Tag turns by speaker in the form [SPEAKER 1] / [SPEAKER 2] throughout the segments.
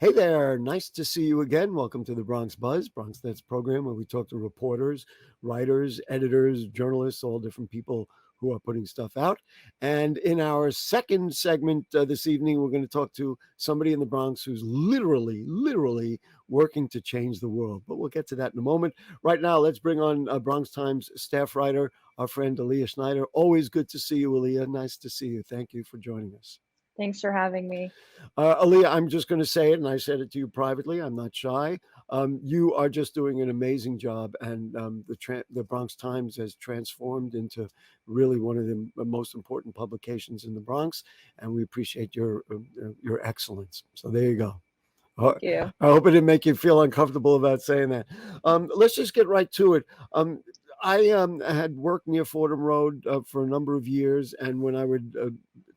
[SPEAKER 1] Hey there, nice to see you again. Welcome to the Bronx Buzz, Bronx Nets program, where we talk to reporters, writers, editors, journalists, all different people who are putting stuff out. And in our second segment this evening, we're going to talk to somebody in the Bronx who's literally working to change the world. But we'll get to that in a moment. Right now, let's bring on Bronx Times staff writer, our friend Aliya Schneider. Always good to see you, Aliya. Nice to see you. Thank you for joining us.
[SPEAKER 2] Thanks for having me.
[SPEAKER 1] Aliya, I'm just going to say it, and I said it to you privately. I'm not shy. You are just doing an amazing job, and the Bronx Times has transformed into really one of the most important publications in the Bronx, and we appreciate your excellence. So there you go.
[SPEAKER 2] Thank you.
[SPEAKER 1] I hope it didn't make you feel uncomfortable about saying that. Let's just get right to it. I had worked near Fordham Road for a number of years, and when I would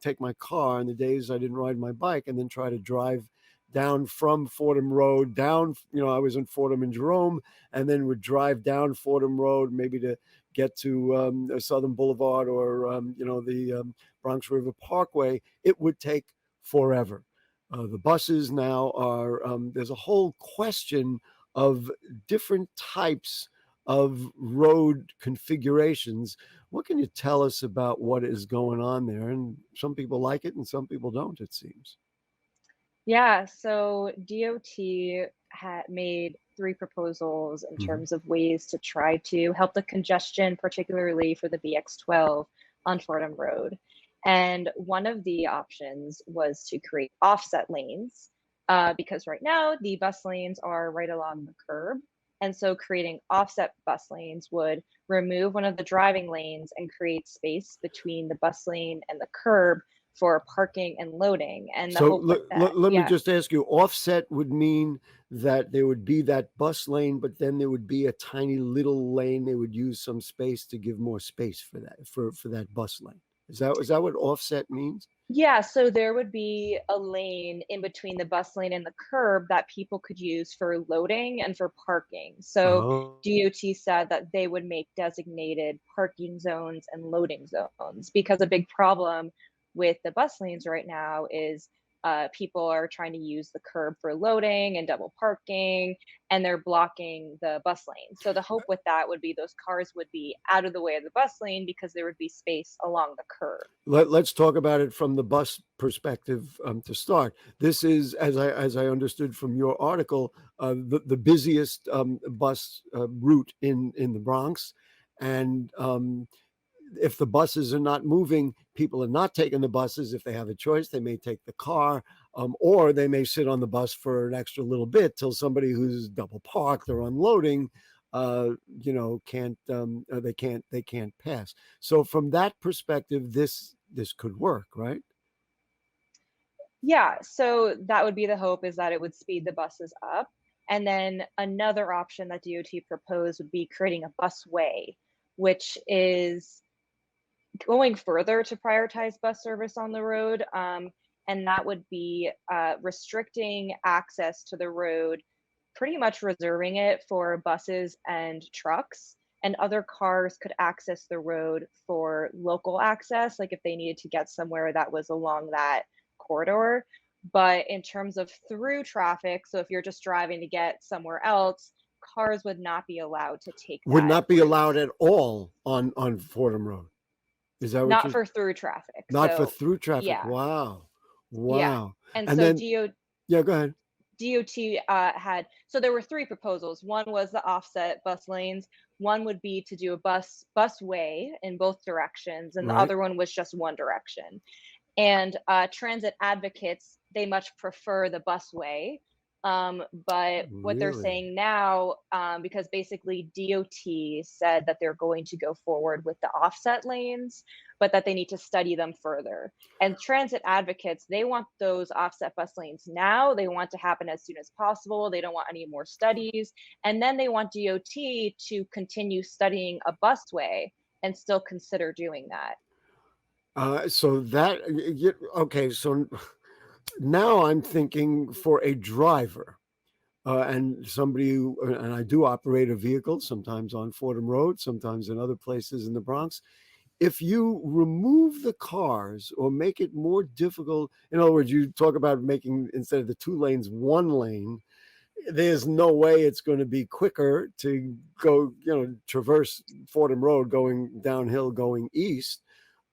[SPEAKER 1] take my car on the days I didn't ride my bike, and then try to drive down from Fordham Road down, I was in Fordham and Jerome, and then would drive down Fordham Road maybe to get to Southern Boulevard or the Bronx River Parkway. It would take forever. The buses now are there's a whole question of different types of road configurations. What can you tell us about what is going on there? And some people like it and some people don't, it seems.
[SPEAKER 2] Yeah, so DOT had made three proposals in
[SPEAKER 1] Mhm.
[SPEAKER 2] terms of ways to try to help the congestion, particularly for the BX12 on Fordham Road. And one of the options was to create offset lanes, because right now the bus lanes are right along the curb. And so creating offset bus lanes would remove one of the driving lanes and create space between the bus lane and the curb for parking and loading. And the
[SPEAKER 1] So
[SPEAKER 2] hope with that,
[SPEAKER 1] let me
[SPEAKER 2] yeah,
[SPEAKER 1] just ask you, offset would mean that there would be that bus lane, but then there would be a tiny little lane. They would use some space to give more space for that bus lane. Is that what offset means?
[SPEAKER 2] yeah, so there would be a lane in between the bus lane and the curb that people could use for loading and for parking. So
[SPEAKER 1] Oh.
[SPEAKER 2] DOT said that they would make designated parking zones and loading zones, because a big problem with the bus lanes right now is people are trying to use the curb for loading and double parking, and they're blocking the bus lane. So the hope with that would be those cars would be out of the way of the bus lane because there would be space along the curb.
[SPEAKER 1] Let's talk about it from the bus perspective to start. This is, as I understood from your article, the busiest bus route in the Bronx, and if the buses are not moving, people are not taking the buses. If they have a choice, they may take the car, or they may sit on the bus for an extra little bit till somebody who's double parked or unloading, can't they can't pass. So from that perspective, this could work, right?
[SPEAKER 2] Yeah, so that would be the hope, is that it would speed the buses up. And then another option that DOT proposed would be creating a busway, which is going further to prioritize bus service on the road. And that would be restricting access to the road, pretty much reserving it for buses and trucks. And other cars could access the road for local access, like if they needed to get somewhere that was along that corridor. But in terms of through traffic, so if you're just driving to get somewhere else, cars would not be allowed to take
[SPEAKER 1] Would
[SPEAKER 2] that
[SPEAKER 1] not be
[SPEAKER 2] route.
[SPEAKER 1] allowed at all on Fordham Road. Is that what
[SPEAKER 2] Not
[SPEAKER 1] you're?
[SPEAKER 2] for through traffic.
[SPEAKER 1] Not for
[SPEAKER 2] So
[SPEAKER 1] through traffic.
[SPEAKER 2] yeah,
[SPEAKER 1] Wow,
[SPEAKER 2] yeah.
[SPEAKER 1] wow.
[SPEAKER 2] And
[SPEAKER 1] And
[SPEAKER 2] so
[SPEAKER 1] then yeah, go ahead.
[SPEAKER 2] DOT had, so there were three proposals. One was the offset bus lanes. One would be to do a busway in both directions, and the
[SPEAKER 1] Right.
[SPEAKER 2] other one was just one direction. And transit advocates, they much prefer the busway. But what they're
[SPEAKER 1] Really?
[SPEAKER 2] saying now, because basically DOT said that they're going to go forward with the offset lanes, but that they need to study them further. And transit advocates, they want those offset bus lanes now. They want to happen as soon as possible. They don't want any more studies. And then they want DOT to continue studying a busway and still consider doing that.
[SPEAKER 1] So that okay. So now I'm thinking for a driver and somebody who, and I do operate a vehicle sometimes on Fordham Road, sometimes in other places in the Bronx. if you remove the cars or make it more difficult, in other words, you talk about making, instead of the 2 lanes, 1 lane, there's no way it's going to be quicker to go, traverse Fordham Road going downhill, going east.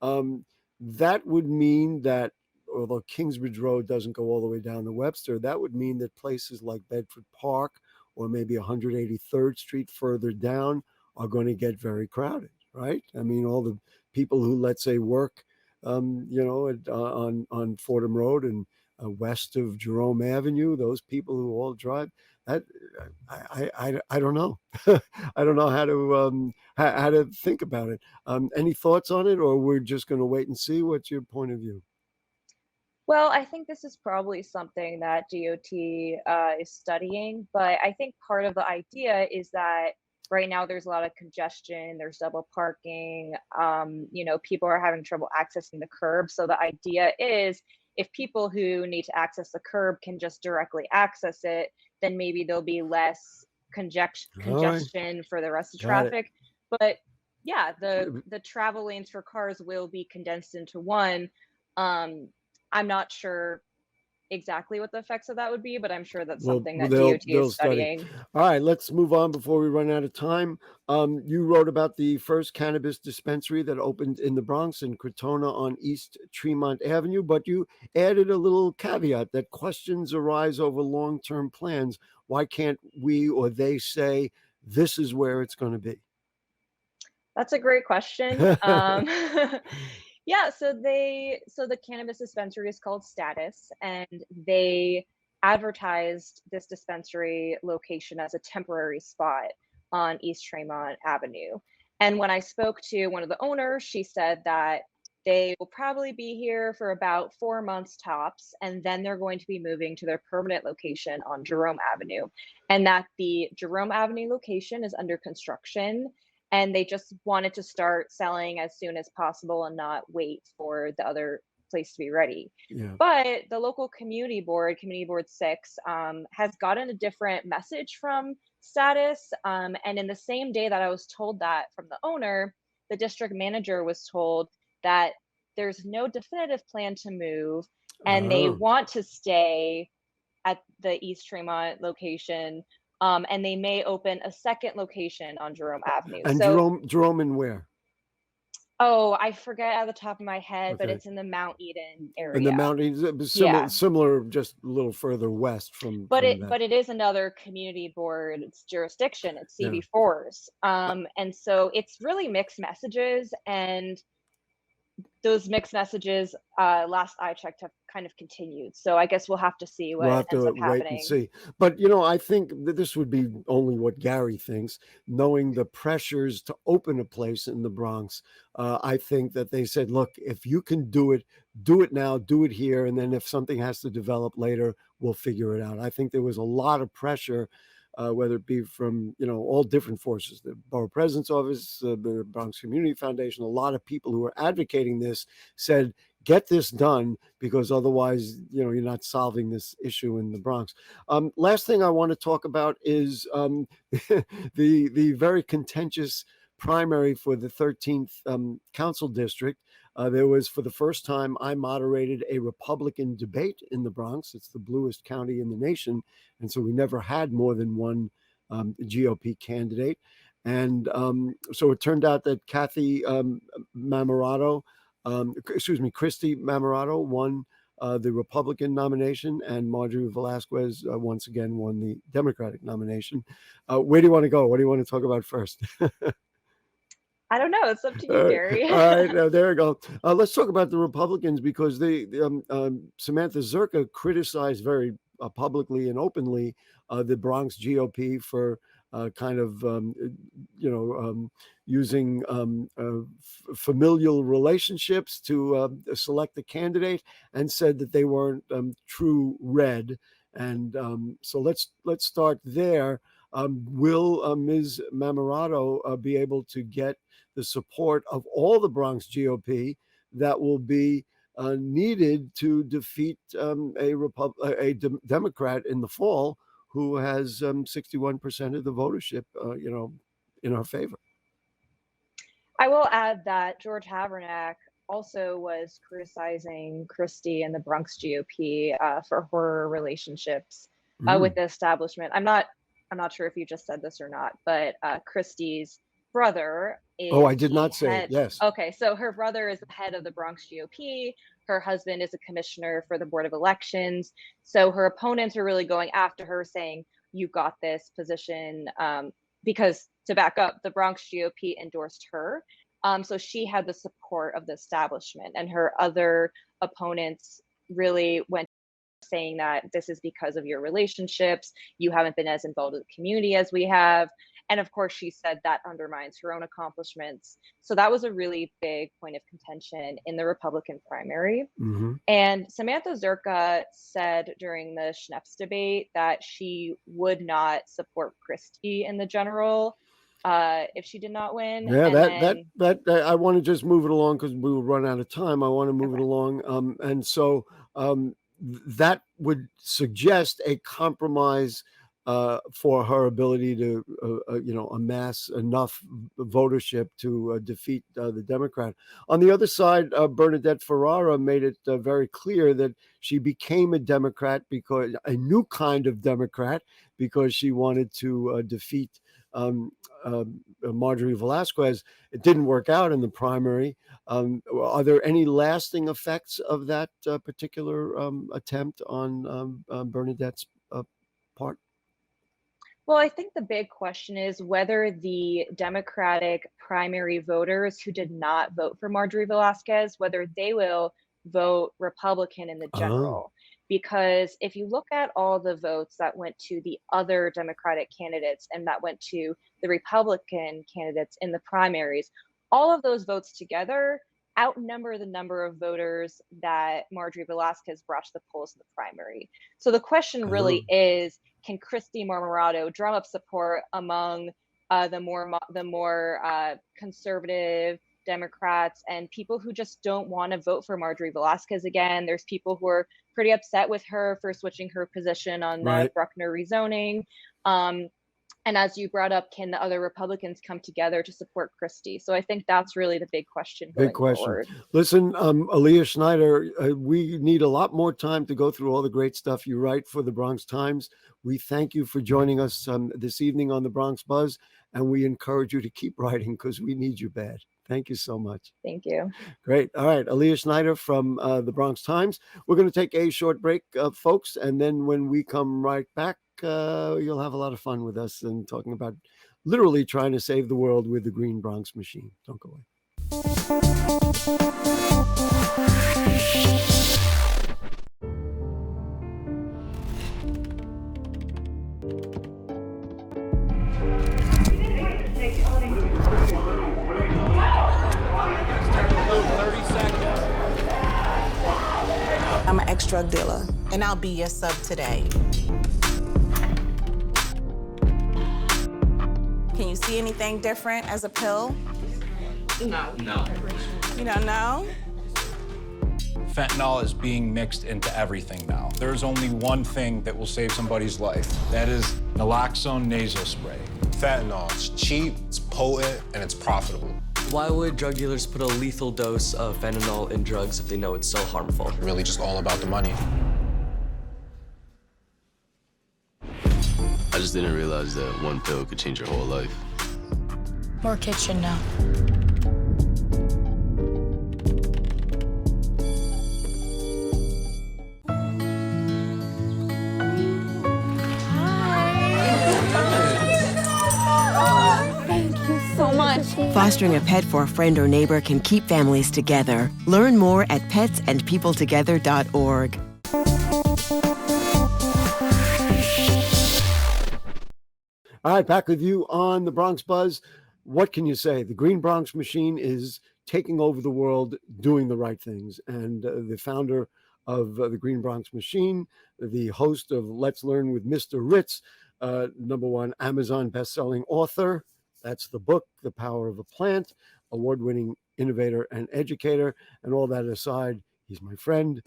[SPEAKER 1] Um, that would mean that, although Kingsbridge Road doesn't go all the way down to Webster, that would mean that places like Bedford Park or maybe 183rd Street further down are going to get very crowded, right? I mean, all the people who, let's say, work, on Fordham Road and west of Jerome Avenue, those people who all drive. That I don't know. I don't know how to how to think about it. Any thoughts on it, or we're just going to wait and see? What's your point of view?
[SPEAKER 2] Well, I think this is probably something that DOT is studying, but I think part of the idea is that right now there's a lot of congestion, there's double parking, people are having trouble accessing the curb. So the idea is if people who need to access the curb can just directly access it, then maybe there'll be less
[SPEAKER 1] All right,
[SPEAKER 2] congestion for the rest of
[SPEAKER 1] got it.
[SPEAKER 2] traffic. But yeah, the travel lanes for cars will be condensed into one. Um, I'm not sure exactly what the effects of that would be, but I'm sure that's
[SPEAKER 1] Well,
[SPEAKER 2] something that
[SPEAKER 1] they'll
[SPEAKER 2] DOT is
[SPEAKER 1] they'll study.
[SPEAKER 2] studying.
[SPEAKER 1] All right, let's move on before we run out of time. You wrote about the first cannabis dispensary that opened in the Bronx in Crotona on East Tremont Avenue, but you added a little caveat that questions arise over long-term plans. Why can't we or they say this is where it's going to be?
[SPEAKER 2] That's a great question. Yeah, so the cannabis dispensary is called Status, and they advertised this dispensary location as a temporary spot on East Tremont Avenue. And when I spoke to one of the owners, she said that they will probably be here for about 4 months tops, and then they're going to be moving to their permanent location on Jerome Avenue, and that the Jerome Avenue location is under construction and they just wanted to start selling as soon as possible and not wait for the other place to be ready.
[SPEAKER 1] Yeah.
[SPEAKER 2] But the local Community Board 6, has gotten a different message from Status. And in the same day that I was told that from the owner, the district manager was told that there's no definitive plan to move and they
[SPEAKER 1] Oh.
[SPEAKER 2] want to stay at the East Tremont location, and they may open a second location on Jerome Avenue.
[SPEAKER 1] And
[SPEAKER 2] So,
[SPEAKER 1] Jerome and where?
[SPEAKER 2] oh, I forget at the top of my head, but
[SPEAKER 1] Okay.
[SPEAKER 2] it's in the Mount Eden
[SPEAKER 1] In the
[SPEAKER 2] area.
[SPEAKER 1] mountains, it was
[SPEAKER 2] Yeah,
[SPEAKER 1] similar, just a little further west from
[SPEAKER 2] but it
[SPEAKER 1] that.
[SPEAKER 2] but it is another community board's jurisdiction. It's
[SPEAKER 1] Yeah.
[SPEAKER 2] CB4's,
[SPEAKER 1] Uh,
[SPEAKER 2] and so it's really mixed messages, and those mixed messages, last I checked, have kind of continued. So I guess we'll have to see
[SPEAKER 1] We'll
[SPEAKER 2] what
[SPEAKER 1] have
[SPEAKER 2] ends
[SPEAKER 1] to
[SPEAKER 2] up
[SPEAKER 1] wait and
[SPEAKER 2] happening.
[SPEAKER 1] see. But, I think that this would be only what Gary thinks, knowing the pressures to open a place in the Bronx. I think that they said, look, if you can do it now, do it here. And then if something has to develop later, we'll figure it out. I think there was a lot of pressure. Whether it be from all different forces, the borough president's office, the Bronx Community Foundation, a lot of people who were advocating this said, get this done because otherwise, you're not solving this issue in the Bronx. Last thing I want to talk about is the very contentious primary for the 13th council district. There was, for the first time, I moderated a Republican debate in the Bronx. It's the bluest county in the nation, and so we never had more than one GOP candidate. And so it turned out that Christy Mamorato won the Republican nomination, and Marjorie Velasquez once again won the Democratic nomination. Where do you want to go? What do you want to talk about first?
[SPEAKER 2] I don't know. It's up to you,
[SPEAKER 1] All
[SPEAKER 2] Gary.
[SPEAKER 1] right, there we go. Let's talk about the Republicans because Samantha Zerka criticized very publicly and openly the Bronx GOP for kind of using familial relationships to select the candidate, and said that they weren't true red. And so let's start there. Will Ms. Mamorato be able to get the support of all the Bronx GOP that will be needed to defeat a Democrat in the fall who has 61% of the votership, in our favor?
[SPEAKER 2] I will add that George Havernack also was criticizing Christie and the Bronx GOP for her relationships with
[SPEAKER 1] Mm.
[SPEAKER 2] the establishment. I'm not sure if you just said this or not, but Christie's brother
[SPEAKER 1] Oh, I
[SPEAKER 2] is
[SPEAKER 1] did
[SPEAKER 2] the
[SPEAKER 1] not say it.
[SPEAKER 2] head.
[SPEAKER 1] Yes.
[SPEAKER 2] Okay, so her brother is the head of the Bronx GOP. Her husband is a commissioner for the Board of Elections. So her opponents are really going after her, saying, "You got this position," because to back up, the Bronx GOP endorsed her. So she had the support of the establishment, and her other opponents really went saying that this is because of your relationships. You haven't been as involved with the community as we have. And of course, she said that undermines her own accomplishments. So that was a really big point of contention in the Republican primary.
[SPEAKER 1] Hmm.
[SPEAKER 2] And Samantha Zerka said during the Schneps debate that she would not support Christie in the general if she did not win.
[SPEAKER 1] Yeah,
[SPEAKER 2] And
[SPEAKER 1] that I want to just move it along because we will run out of time. I want to move it
[SPEAKER 2] okay,
[SPEAKER 1] along, and so that would suggest a compromise for her ability to, amass enough votership to defeat the Democrat. On the other side, Bernadette Ferrara made it very clear that she became a Democrat because a new kind of Democrat because she wanted to defeat. Um, Marjorie Velasquez. It didn't work out in the primary. Are there any lasting effects of that particular attempt on Bernadette's part?
[SPEAKER 2] well, I think the big question is whether the Democratic primary voters who did not vote for Marjorie Velasquez, whether they will vote Republican in the
[SPEAKER 1] Oh,
[SPEAKER 2] general. Because if you look at all the votes that went to the other Democratic candidates and that went to the Republican candidates in the primaries, all of those votes together outnumber the number of voters that Marjorie Velasquez brought to the polls in the primary. So the question
[SPEAKER 1] oh,
[SPEAKER 2] really is, can Christy Marmorato drum up support among the more conservative Democrats and people who just don't want to vote for Marjorie Velasquez again? There's people who are pretty upset with her for switching her position on the
[SPEAKER 1] right.
[SPEAKER 2] Bruckner rezoning. Um, and as you brought up, can the other Republicans come together to support Christie? So I think that's really the big question
[SPEAKER 1] Big
[SPEAKER 2] going
[SPEAKER 1] question.
[SPEAKER 2] forward.
[SPEAKER 1] Listen, Aliya Schneider, we need a lot more time to go through all the great stuff you write for the Bronx Times. We thank you for joining us this evening on the Bronx Buzz, and we encourage you to keep writing because we need you bad. Thank you so much.
[SPEAKER 2] Thank you.
[SPEAKER 1] Great. All right. Aliya Schneider from the Bronx Times. We're going to take a short break, folks. And then when we come right back, you'll have a lot of fun with us and talking about literally trying to save the world with the Green Bronx Machine. Don't go away.
[SPEAKER 3] I'm an ex-drug dealer, and I'll be your sub today. Can you see anything different as a pill?
[SPEAKER 4] No.
[SPEAKER 3] You don't know?
[SPEAKER 5] Fentanyl is being mixed into everything now. There's only one thing that will save somebody's life. That is naloxone nasal spray.
[SPEAKER 6] Fentanyl, it's cheap, it's potent, and it's profitable.
[SPEAKER 7] Why would drug dealers put a lethal dose of fentanyl in drugs if they know it's so harmful?
[SPEAKER 6] Really just all about the money.
[SPEAKER 8] I just didn't realize that one pill could change your whole life.
[SPEAKER 9] More kids should know.
[SPEAKER 10] Fostering a pet for a friend or neighbor can keep families together. Learn more at petsandpeopletogether.org.
[SPEAKER 1] All right, back with you on the Bronx Buzz. What can you say? The Green Bronx Machine is taking over the world, doing the right things. And the founder of the Green Bronx Machine, the host of Let's Learn with Mr. Ritz, #1 Amazon bestselling author. That's the book, The Power of a Plant, award-winning innovator and educator. And all that aside, he's my friend,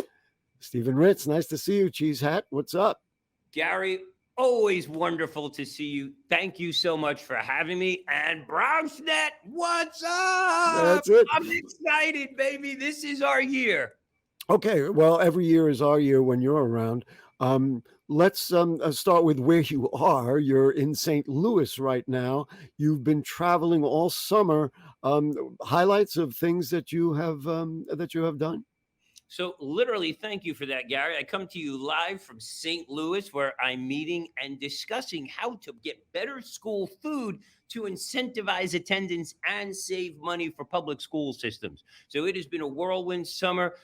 [SPEAKER 1] Stephen Ritz. Nice to see you, Cheese Hat. What's up?
[SPEAKER 4] Gary, Always wonderful to see you. Thank you so much for having me. And BronxNet, what's up?
[SPEAKER 1] That's it.
[SPEAKER 4] I'm excited, baby. This is our year.
[SPEAKER 1] Okay, well, every year is our year when you're around. Let's start with where you are. You're in St. Louis right now. You've been traveling all summer. Highlights of things that you have done.
[SPEAKER 4] So literally, thank you for that, Gary. I come to you live from St. Louis, where I'm meeting and discussing how to get better school food to incentivize attendance and save money for public school systems. So it has been a whirlwind summer.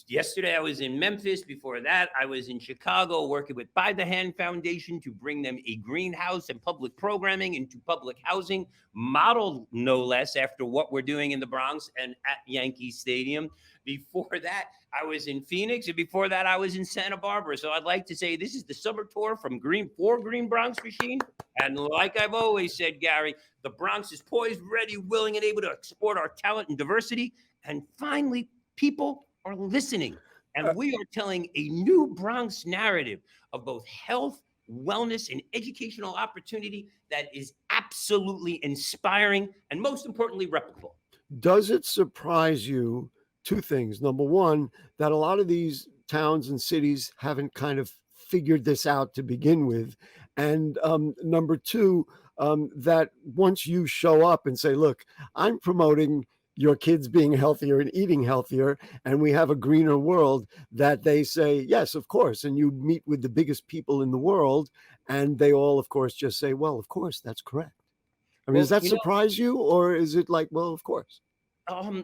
[SPEAKER 4] Yesterday, I was in Memphis. Before that, I was in Chicago working with By the Hand Foundation to bring them a greenhouse and public programming into public housing, modeled no less after what we're doing in the Bronx and at Yankee Stadium. Before that, I was in Phoenix, and before that, I was in Santa Barbara. So I'd like to say this is the summer tour from Green Bronx Machine. And like I've always said, Gary, the Bronx is poised, ready, willing, and able to export our talent and diversity. And finally, people are listening. And we are telling a new Bronx narrative of both health, wellness, and educational opportunity that is absolutely inspiring and, most importantly, replicable.
[SPEAKER 1] Does it surprise you? Two things. Number one, that a lot of these towns and cities haven't kind of figured this out to begin with. And number two, that once you show up and say, look, I'm promoting your kids being healthier and eating healthier, and we have a greener world, that they say, yes, of course. And you meet with the biggest people in the world, and they all, of course, just say, well, of course, that's correct. I mean,
[SPEAKER 4] Well,
[SPEAKER 1] does that surprise you, or is it like, well, of course?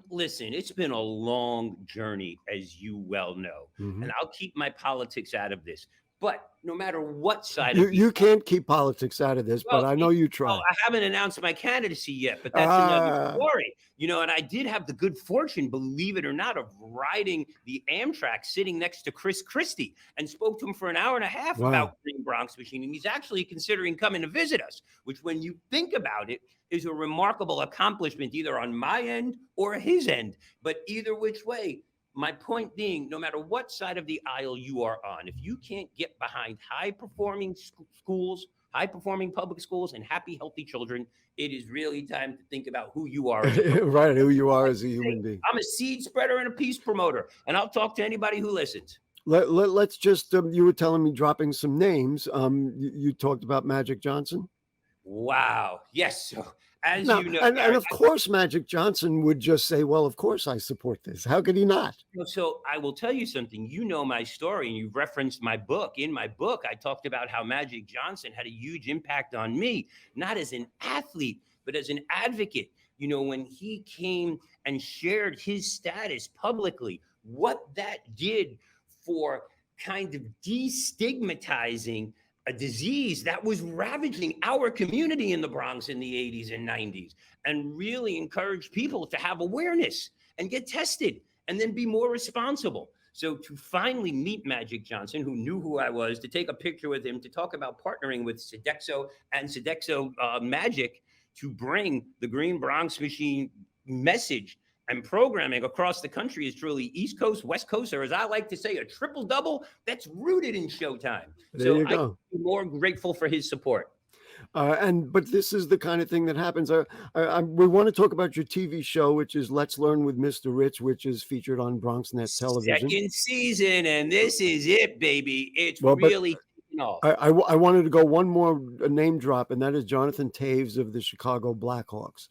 [SPEAKER 4] Listen, it's been a long journey, as you well know, and I'll keep my politics out of this. But no matter what side of
[SPEAKER 1] you can't keep politics out of this, but I know you try.
[SPEAKER 4] I haven't announced my candidacy yet, but that's another story. And I did have the good fortune, believe it or not, of riding the Amtrak sitting next to Chris Christie and spoke to him for an hour and a half about Green Bronx Machine. And he's actually considering coming to visit us, which, when you think about it, is a remarkable accomplishment, either on my end or his end. But either which way, my point being, no matter what side of the aisle you are on, if you can't get behind high-performing schools, high-performing public schools, and happy, healthy children, it is really time to think about who you are.
[SPEAKER 1] Right, who you are as a human being.
[SPEAKER 4] I'm a seed spreader and a peace promoter, and I'll talk to anybody who listens.
[SPEAKER 1] Let's just, you were telling me, dropping some names. You talked about Magic Johnson.
[SPEAKER 4] Wow. Yes. So, as
[SPEAKER 1] now,
[SPEAKER 4] you know,
[SPEAKER 1] and of course, Magic Johnson would just say, well, of course I support this. How could he not?
[SPEAKER 4] So I will tell you something. You know my story, and you've referenced my book. In my book, I talked about how Magic Johnson had a huge impact on me, not as an athlete, but as an advocate. When he came and shared his status publicly, what that did for kind of destigmatizing a disease that was ravaging our community in the Bronx in the 80s and 90s, and really encourage people to have awareness and get tested and then be more responsible. So to finally meet Magic Johnson, who knew who I was, to take a picture with him, to talk about partnering with Sodexo and Sodexo Magic to bring the Green Bronx Machine message and programming across the country is truly East Coast, West Coast, or as I like to say, a triple double that's rooted in Showtime.
[SPEAKER 1] There you go.
[SPEAKER 4] I'm more grateful for his support.
[SPEAKER 1] But this is the kind of thing that happens. We want to talk about your TV show, which is Let's Learn with Mr. Ritz, which is featured on BronxNet television.
[SPEAKER 4] Second season, and this is it, baby. It's really taking off.
[SPEAKER 1] I wanted to go one more name drop, and that is Jonathan Taves of the Chicago Blackhawks.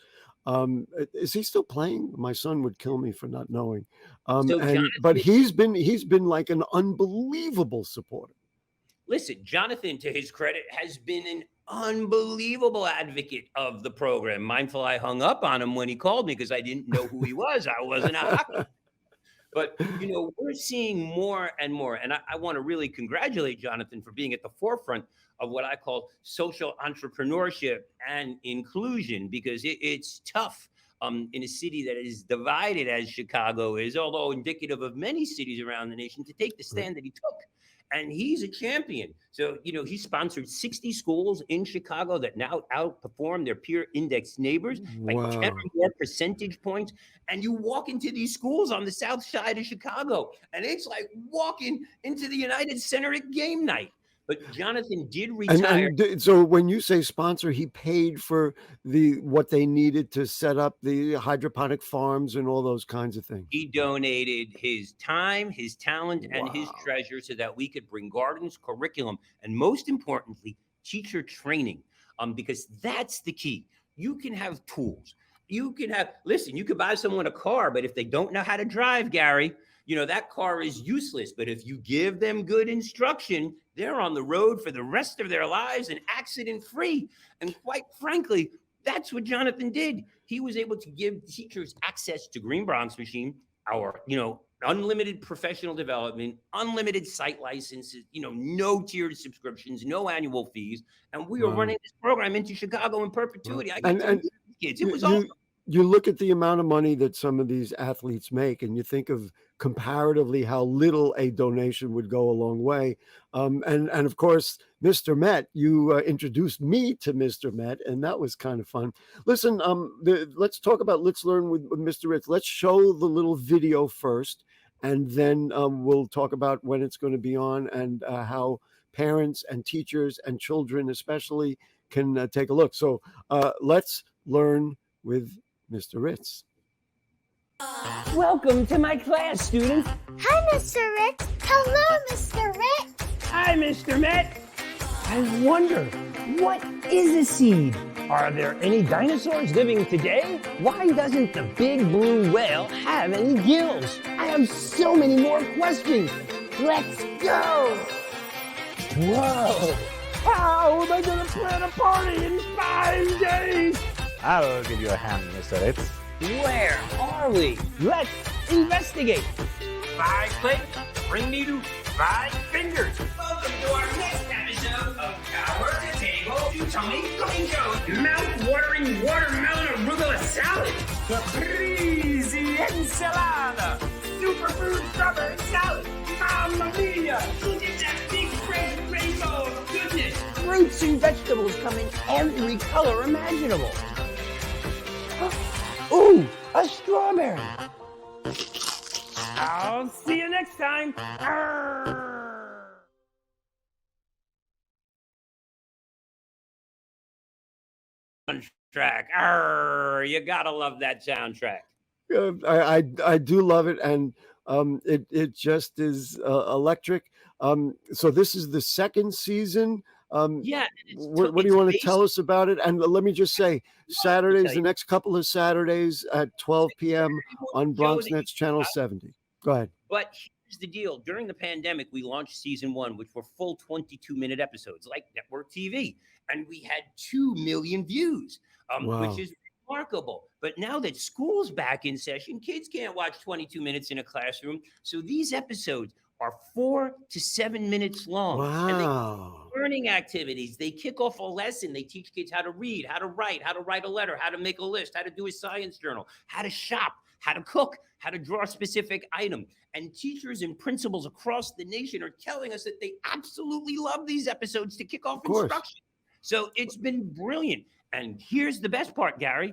[SPEAKER 1] Is he still playing? My son would kill me for not knowing. But he's been like an unbelievable supporter.
[SPEAKER 4] Listen, Jonathan, to his credit, has been an unbelievable advocate of the program. Mindful I hung up on him when he called me because I didn't know who he was. I wasn't a hockey. But, we're seeing more and more. And I want to really congratulate Jonathan for being at the forefront of what I call social entrepreneurship and inclusion, because it's tough in a city that is divided as Chicago is, although indicative of many cities around the nation, to take the stand that he took. And he's a champion. So, he sponsored 60 schools in Chicago that now outperform their peer index neighbors by 10 or more percentage points. And you walk into these schools on the south side of Chicago, and it's like walking into the United Center at game night. But Jonathan did
[SPEAKER 1] And
[SPEAKER 4] retire.
[SPEAKER 1] so when you say sponsor, he paid for what they needed to set up the hydroponic farms and all those kinds of things.
[SPEAKER 4] He donated his time, his talent, and his
[SPEAKER 1] Wow.
[SPEAKER 4] treasure so that we could bring gardens, curriculum, and most importantly, teacher training. Because that's the key. You can have tools. You can have, listen, you could buy someone a car, but if they don't know how to drive, Gary, that car is useless. But if you give them good instruction, they're on the road for the rest of their lives and accident free. And quite frankly, that's what Jonathan did. He was able to give teachers access to Green Bronx Machine, our, unlimited professional development, unlimited site licenses, no tiered subscriptions, no annual fees. And we are running this program into Chicago in perpetuity. I got to meet these kids. It was awesome.
[SPEAKER 1] You look at the amount of money that some of these athletes make, and you think of comparatively how little a donation would go a long way. And of course, Mr. Met, you introduced me to Mr. Met, and that was kind of fun. Listen, let's learn with Mr. Ritz. Let's show the little video first, and then we'll talk about when it's going to be on and how parents and teachers and children especially can take a look. So let's learn with Mr. Ritz.
[SPEAKER 11] Welcome to my class, students.
[SPEAKER 12] Hi, Mr. Ritz. Hello, Mr. Ritz.
[SPEAKER 11] Hi, Mr. Met. I wonder, what is a seed? Are there any dinosaurs living today? Why doesn't the big blue whale have any gills? I have so many more questions. Let's go. Whoa. How am I going to plan a party in 5 days?
[SPEAKER 13] I'll give you a hand, Mr. Ritz.
[SPEAKER 11] Where are we? Let's investigate.
[SPEAKER 4] 5 plates bring me to 5 fingers. Welcome to our next episode of Power to Table to Tony Cooking Show. Mouth-watering watermelon arugula salad.
[SPEAKER 11] Caprese ensalada.
[SPEAKER 4] Superfood strawberry salad. Mamma mia! Look at that big red rainbow of goodness.
[SPEAKER 11] Fruits and vegetables come in every color imaginable. Ooh, a strawberry.
[SPEAKER 4] I'll see you next time. Soundtrack. You gotta love that soundtrack.
[SPEAKER 1] I do love it, and it just is electric. So this is the second season.
[SPEAKER 4] Yeah.
[SPEAKER 1] What do you want to tell us about it? And let me just say, Saturdays, the next couple of Saturdays at 12 p.m. on BronxNet's Channel 70. Go ahead.
[SPEAKER 4] But here's the deal. During the pandemic, we launched season 1, which were full 22-minute episodes like network TV. And we had 2 million views, which is remarkable. But now that school's back in session, kids can't watch 22 minutes in a classroom. So these episodes are 4 to 7 minutes long.
[SPEAKER 1] Wow.
[SPEAKER 4] And they learning activities. They kick off a lesson. They teach kids how to read, how to write a letter, how to make a list, how to do a science journal, how to shop, how to cook, how to draw a specific item. And teachers and principals across the nation are telling us that they absolutely love these episodes to kick off instruction. So it's been brilliant. And here's the best part, Gary.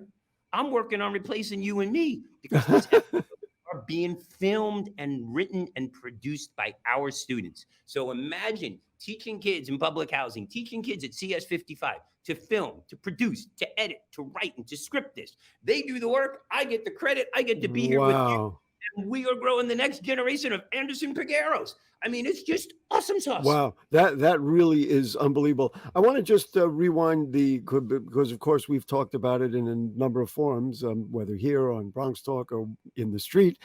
[SPEAKER 4] I'm working on replacing you and me because these episodes are being filmed and written and produced by our students. So imagine teaching kids in public housing, teaching kids at CS 55 to film, to produce, to edit, to write, and to script this. They do the work. I get the credit. I get to be here with you. And we are growing the next generation of Anderson Pegueros. I mean, it's just awesome sauce.
[SPEAKER 1] Wow, that really is unbelievable. I want to just rewind because of course we've talked about it in a number of forums, whether here on Bronx Talk or in the street.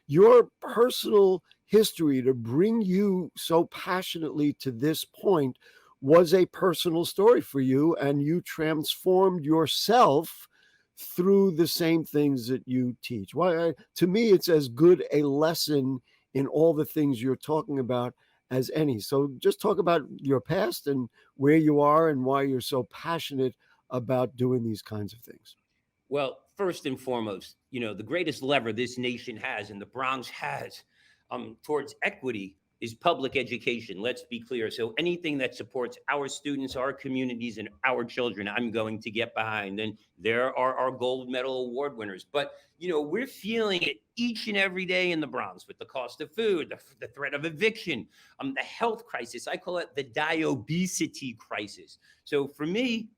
[SPEAKER 1] Your personal history to bring you so passionately to this point was a personal story for you, and you transformed yourself through the same things that you teach. Why, to me, it's as good a lesson in all the things you're talking about as any. So just talk about your past and where you are and why you're so passionate about doing these kinds of things.
[SPEAKER 4] Well, first and foremost, the greatest lever this nation has and the Bronx has towards equity is public education. Let's be clear. So anything that supports our students, our communities, and our children, I'm going to get behind. And there are our gold medal award winners. But, we're feeling it each and every day in the Bronx with the cost of food, the threat of eviction, the health crisis. I call it the diobesity crisis. So for me,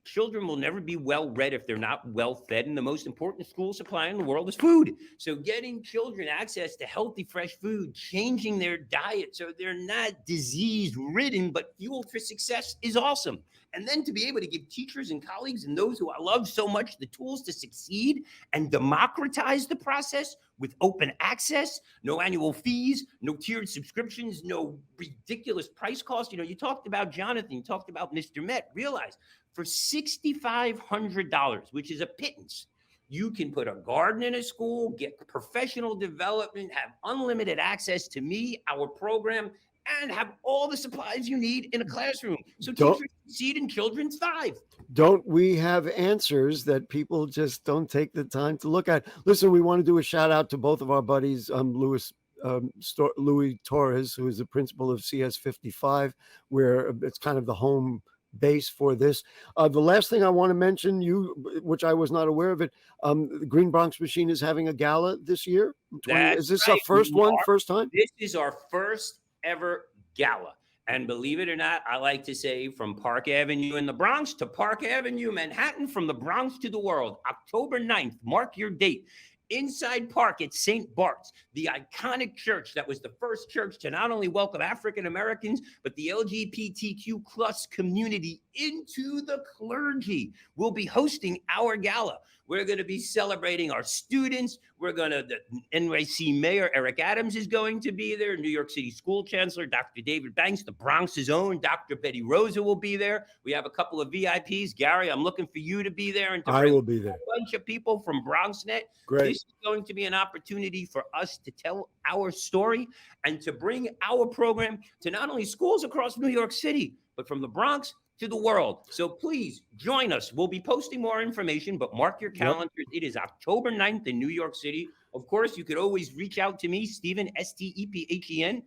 [SPEAKER 4] children will never be well read if they're not well fed, and the most important school supply in the world is food. So getting children access to healthy, fresh food, changing their diet so they're not disease ridden but fueled for success is awesome. And then to be able to give teachers and colleagues and those who I love so much the tools to succeed and democratize the process with open access, no annual fees, no tiered subscriptions, no ridiculous price cost. You talked about Jonathan, you talked about Mr. Met. Realize for $6,500, which is a pittance, you can put a garden in a school, get professional development, have unlimited access to me, our program, and have all the supplies you need in a classroom. So teachers succeed and children thrive.
[SPEAKER 1] Don't we have answers that people just don't take the time to look at? Listen, we want to do a shout out to both of our buddies, Louis Torres, who is the principal of CS 55, where it's kind of the home base for this. The last thing I want to mention, which I was not aware of it, the Green Bronx Machine is having a gala this year. Is this our first time?
[SPEAKER 4] This is our first ever gala. And believe it or not, I like to say from Park Avenue in the Bronx to Park Avenue, Manhattan, from the Bronx to the world, October 9th, mark your date. Inside Park at St. Bart's, the iconic church that was the first church to not only welcome African Americans, but the LGBTQ plus community into the clergy. We'll be hosting our gala. We're going to be celebrating our students. The NYC Mayor Eric Adams is going to be there. New York City School Chancellor Dr. David Banks, the Bronx's own Dr. Betty Rosa will be there. We have a couple of VIPs. Gary, I'm looking for you to be there. And
[SPEAKER 1] I will be there.
[SPEAKER 4] A bunch of people from BronxNet.
[SPEAKER 1] Great.
[SPEAKER 4] This is going to be an opportunity for us to tell our story and to bring our program to not only schools across New York City, but from the Bronx to the world. So please join us. We'll be posting more information, but mark your calendars. It is October 9th in New York City. Of course, you could always reach out to me, Stephen, STEPHEN.RITZ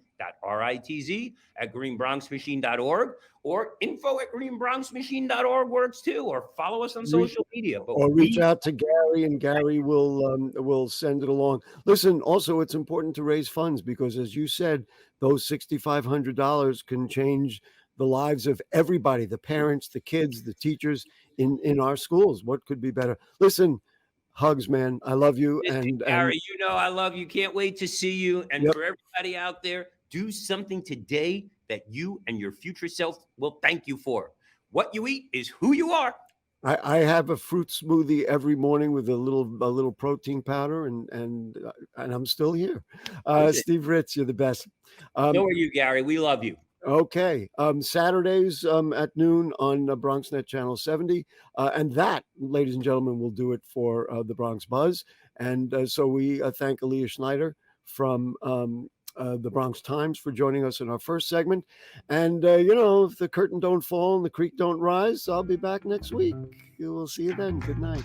[SPEAKER 4] at greenbronxmachine.org, or info@greenbronxmachine.org works too, or follow us on social media.
[SPEAKER 1] Or reach out to Gary, and Gary will send it along. Listen, also, it's important to raise funds because, as you said, those $6,500 can change the lives of everybody, the parents, the kids, the teachers in our schools. What could be better? Listen, hugs, man. I love you.
[SPEAKER 4] Gary, I love you. Can't wait to see you. And for everybody out there, do something today that you and your future self will thank you for. What you eat is who you are.
[SPEAKER 1] I have a fruit smoothie every morning with a little protein powder, and I'm still here. Steve Ritz, you're the best.
[SPEAKER 4] So are you, Gary. We love you.
[SPEAKER 1] Okay. Saturdays at noon on BronxNet Channel 70. And that, ladies and gentlemen, will do it for the Bronx Buzz. And so we thank Aliya Schneider from the Bronx Times for joining us in our first segment. And, if the curtain don't fall and the creek don't rise, I'll be back next week. We'll see you then. Good night.